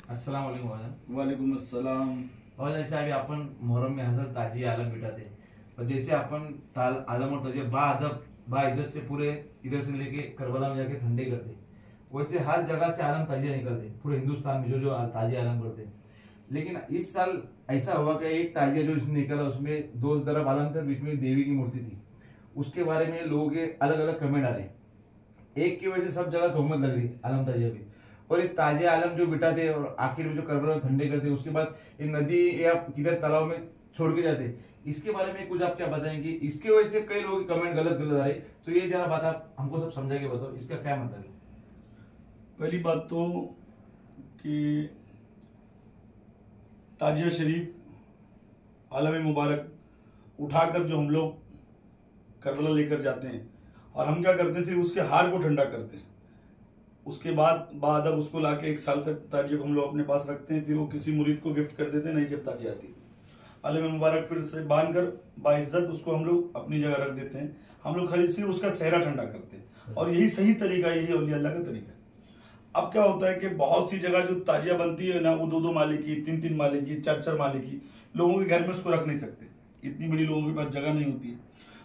अस्सलाम वालेकुम भाईजान। वालेकुम अस्सलाम। भाईजान जैसे अभी अपन मुहर्रम में हजरत ताजी आलम बिठाते और जैसे अपन ताल आलम और ताजिया बा अदब बा इज्जत से पूरे इधर से लेके करबला में जाके ठंडे करते, वैसे हर जगह से आलम ताजिया निकलते पूरे हिंदुस्तान में जो जो ताजिया आलम करते। लेकिन इस साल ऐसा हुआ कि एक ताजिया जो इसमें निकला उसमें दो तरफ आलम थे, बीच में देवी की मूर्ति थी। उसके बारे में लोगों के अलग अलग कमेंट आ रहे हैं। एक की वजह से सब जगह तोहमत लग रही आलम ताजिया पे, और ये ताजे आलम जो बिठाते और आखिर में जो करबला में ठंडे करते उसके बाद ये नदी या किधर तालाब में छोड़ के जाते, इसके बारे में कुछ आप क्या बताएंगे? इसके वजह से कई लोगों के कमेंट गलत गलत आ रहे, तो ये जरा बात आप हमको सब समझा के बताओ, इसका क्या मतलब है? पहली बात तो कि ताजिया शरीफ आलम मुबारक उठाकर जो हम लोग करबला लेकर जाते हैं, और हम क्या करते हैं सिर्फ उसके हार को ठंडा करते हैं। उसके बाद अब उसको लाके 1 साल तक ताजिया को हम लोग अपने पास रखते हैं, फिर वो किसी मुरीद को गिफ्ट कर देते हैं। नहीं, जब ताजिया आती आलम मुबारक फिर से बांध कर बाइज्जत उसको हम लोग अपनी जगह रख देते हैं। हम लोग खाली सिर्फ उसका सहरा ठंडा करते हैं, और यही सही तरीका, यही औलिया अल्लाह का तरीका है। अब क्या होता है कि बहुत सी जगह जो ताजिया बनती है ना, वो 2-2 माले की, 3-3 माले की, 4-4 माले की, लोगों के घर में उसको रख नहीं सकते, इतनी बड़ी लोगों के पास जगह नहीं होती है।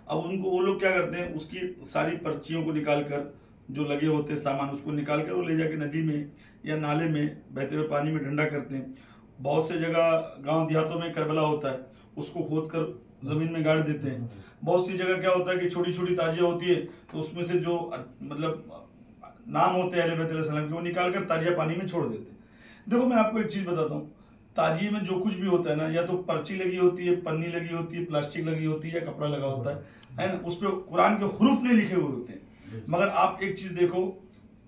अब उनको वो लोग क्या करते हैं, उसकी सारी पर्चियों को निकाल कर, जो लगे होते हैं सामान, उसको निकाल कर वो ले जाके नदी में या नाले में बहते हुए पानी में ठंडा करते हैं। बहुत से जगह गांव देहातों में करबला होता है, उसको खोद कर जमीन में गाड़ देते हैं। बहुत सी जगह क्या होता है कि छोटी छोटी ताजिया होती है, तो उसमें से जो मतलब नाम होते हैं अहले बैत अलैहि सलाम के, वो निकाल कर ताजिया पानी में छोड़ देते हैं। देखो मैं आपको एक चीज बताता हूँ, ताजिए में जो कुछ भी होता है ना, या तो पर्ची लगी होती है, पन्नी लगी होती है, प्लास्टिक लगी होती है, या कपड़ा लगा होता है ना, उस पर कुरान के हुरूफ नहीं लिखे हुए होते हैं। मगर आप एक चीज देखो,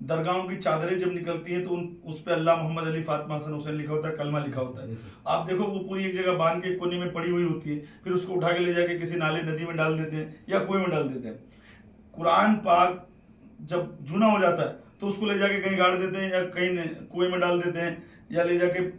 दरगाहों की चादरें जब निकलती हैं तो उस पे अल्लाह मोहम्मद अली फातिमा हसन हुसैन लिखा होता है, कलमा लिखा होता है। आप देखो वो पूरी एक जगह बांध के कोने में पड़ी हुई होती है, फिर उसको उठा के ले जाके किसी नाले नदी में डाल देते हैं या कुएं में डाल देते हैं। कुरान पाक जब जूना हो जाता है तो उसको ले जाके कहीं गाड़ देते हैं, या कहीं कुएं में डाल देते हैं, या ले जाके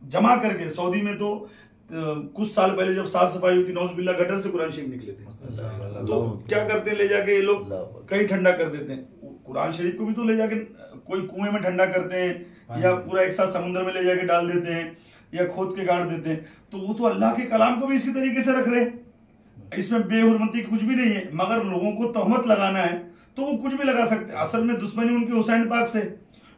जमा करके, सऊदी में तो कुछ साल पहले जब साफ सफाई हुई थी, नौजुबिल्ला गटर से कुरान शरीफ निकले थे, तो क्या करते हैं, ले जाके ये लोग कहीं ठंडा कर देते हैं। कुरान शरीफ को भी तो ले जाके कोई कुएं में ठंडा करते हैं, या पूरा एक साथ समुद्र में ले जाके डाल देते हैं, या खोद के गाड़ देते हैं। तो वो तो अल्लाह के कलाम को भी इसी तरीके से रख रहे हैं, इसमें बेहुरमती कुछ भी नहीं है। मगर लोगों को तहमत लगाना है तो वो कुछ भी लगा सकते हैं। असल में दुश्मनी उनके हुसैन पाक से,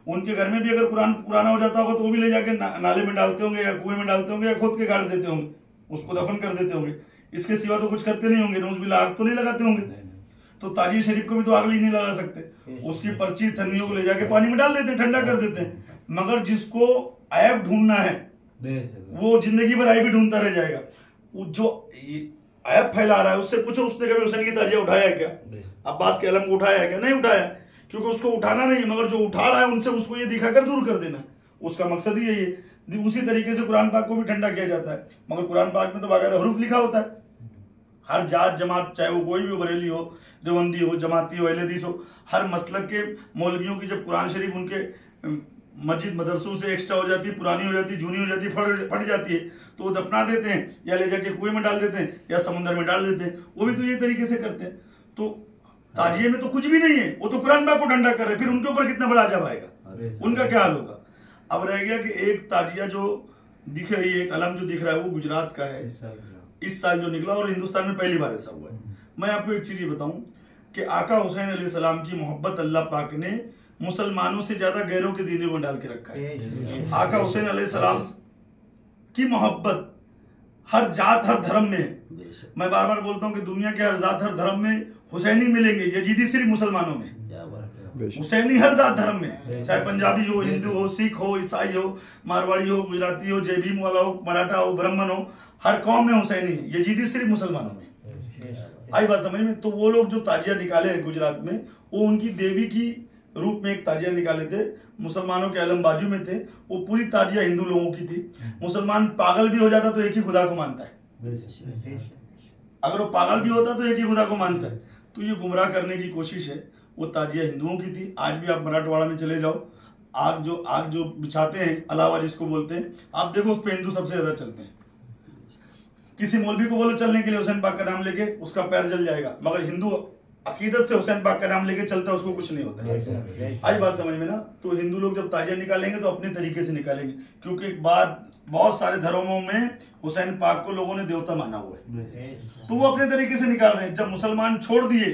उनके घर में भी अगर कुरान पुराना हो जाता होगा तो वो भी ले जाके नाले में डालते होंगे, या कुएं में डालते होंगे, या खोद के गाड़ देते होंगे, उसको दफन कर देते होंगे। इसके सिवा तो कुछ करते नहीं होंगे, नौजुबिल्ला आग तो नहीं लगाते होंगे। तो ताजिया शरीफ को भी तो आग नहीं लगा सकते, उसकी पर्ची थन्नियों को ले जाके पानी में डाल देते हैं, ठंडा कर देते हैं। मगर जिसको ऐब ढूंढना है वो जिंदगी भर ऐब ही ढूंढता रह जाएगा। वो जो ऐब फैला रहा है उससे पूछो, उसने कभी हुसैन की ताजिया उठाया है क्या? अब्बास के अलम को उठाया है क्या? नहीं उठाया, क्योंकि उसको उठाना नहीं है। मगर जो उठा रहा है उनसे उसको ये दिखाकर दूर कर देना, उसका मकसद ही यही है। उसी तरीके से कुरान पाक को भी ठंडा किया जाता है, मगर कुरान पाक में तो बाकायदा हुरूफ लिखा होता है। हर जात जमात, चाहे वो कोई भी हो, बरेली हो, देवबंदी हो, जमाती हो, अहले हदीस हो, हर मसलक के मौलवियों की जब कुरान शरीफ उनके मस्जिद मदरसों से एक्स्ट्रा हो जाती है, पुरानी हो जाती है, जूनी हो जाती है, फट जाती है, तो वो दफना देते हैं, या ले जाके कुएं में डाल देते हैं, या समुद्र में डाल देते हैं। वो भी तो ये तरीके से करते हैं। तो ताजिए में तो कुछ भी नहीं है, वो तो कुरान पाक को ठंडा कर रहे, फिर उनके ऊपर कितना बड़ा अजाब आएगा, उनका क्या हाल होगा। अब रह गया कि एक ताजिया जो दिख रही है, एक अलम जो दिख रहा है, वो गुजरात का है, इस साल जो निकला, और हिंदुस्तान में पहली बार ऐसा हुआ है। मैं आपको एक चीज ये बताऊं कि आका हुसैन अलैहिस्सलाम की मोहब्बत अल्लाह पाक ने मुसलमानों से ज्यादा गैरों के दीनों में डाल के रखा है। आका हुसैन अलैहिस्सलाम की मोहब्बत हर जात हर धर्म में है। मैं बार बार बोलता हूँ कि दुनिया के हर जात हर धर्म में हुसैनी मिलेंगे, यजीदी सिर्फ मुसलमानों में, हुसैनी हर जात धर्म में, चाहे पंजाबी हो, हिंदू हो, सिख हो, ईसाई हो, मारवाड़ी हो, गुजराती हो, जय भीम वाला हो, मराठा हो, ब्राह्मण हो, हर कौम में हुसैनी है। यजीदी सिर्फ मुसलमानों में। आई बात समझ में? तो वो लोग जो ताजिया निकाले हैं गुजरात में, वो उनकी देवी की रूप में एक ताजिया निकाले थे, मुसलमानों के अलम बाजू में थे। वो पूरी ताजिया हिंदू लोगों की थी। मुसलमान पागल भी हो जाता तो एक ही खुदा को मानता है, अगर वो पागल भी होता तो एक ही खुदा को मानता है। तो ये गुमराह करने की कोशिश है। वो ताजिया हिंदुओं की थी। आज भी आप मराठवाड़ा में चले जाओ, आग जो बिछाते हैं, अलावा जिसको बोलते हैं, आप देखो उस पर हिंदू सबसे ज्यादा चलते हैं। किसी मौलवी को बोलो चलने के लिए हुसैन पाक का नाम लेके, उसका पैर जल जाएगा। मगर हिंदू अकीदत से हुसैन पाक का नाम लेके चलता है उसको कुछ नहीं होता है। आई बात समझ में ना? तो हिंदू लोग जब ताजिया निकालेंगे तो अपने तरीके से निकालेंगे, क्योंकि एक बात, बहुत सारे धर्मों में हुसैन पाक को लोगों ने देवता माना हुआ है, तो वो अपने तरीके से निकाल रहे हैं। जब मुसलमान छोड़ दिए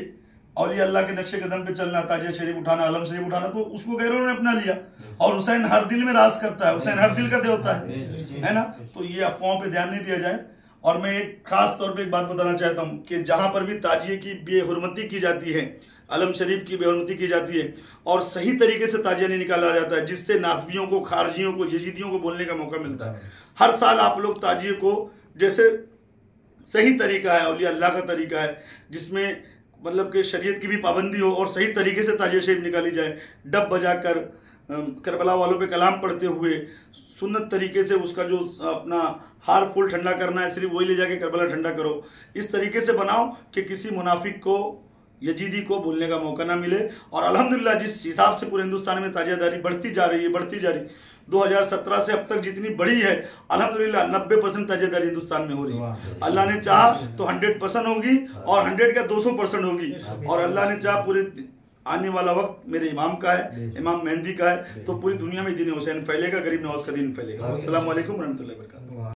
और ये अल्लाह के नक्शे कदम पे चलना, ताजिया शरीफ उठाना, अलम शरीफ उठाना, तो उसको गैरों ने अपना लिया। और हुसैन हर दिल में राज करता है, हुसैन हर दिल का देवता है ना? तो ये अफवाहों पे ध्यान नहीं दिया जाए। और मैं एक खास तौर पे एक बात बताना चाहता हूँ कि जहां पर भी ताजिए की बेहुरमती की जाती है, अलम शरीफ की बेहुरमती की जाती है और सही तरीके से ताजिया नहीं निकाला जाता है, जिससे नासबियों को, खारजियों को, यजीदियों को बोलने का मौका मिलता है। हर साल आप लोग ताजिए को, जैसे सही तरीका है, औलिया अल्लाह का तरीका है, जिसमें मतलब कि शरीयत की भी पाबंदी हो और सही तरीके से ताजिया शरीफ निकाली जाए, डब बजाकर, करबला वालों पे कलाम पढ़ते हुए, सुन्नत तरीके से उसका जो अपना हार फुल ठंडा करना है, सिर्फ वही ले जाके करबला ठंडा करो। इस तरीके से बनाओ कि किसी मुनाफिक को, यजीदी को बोलने का मौका ना मिले। और अल्हम्दुलिल्लाह जिस हिसाब से पूरे हिंदुस्तान में ताजियादारी बढ़ती जा रही है 2017 से अब तक जितनी बड़ी है, अल्हम्दुलिल्लाह 90% ताजियादारी हिंदुस्तान में हो रही है। अल्लाह ने चाहा तो 100% होगी और 100 का 200% होगी। और अल्लाह ने चाहा पूरे आने वाला वक्त मेरे इमाम का है, इमाम मेहंदी का है, तो पूरी दुनिया में दीन हुसैन फैलेगा, गरीब नवाज का दीन फैलेगा। अस्सलाम वालेकुम रहमतुल्लाहि व बरकातहू।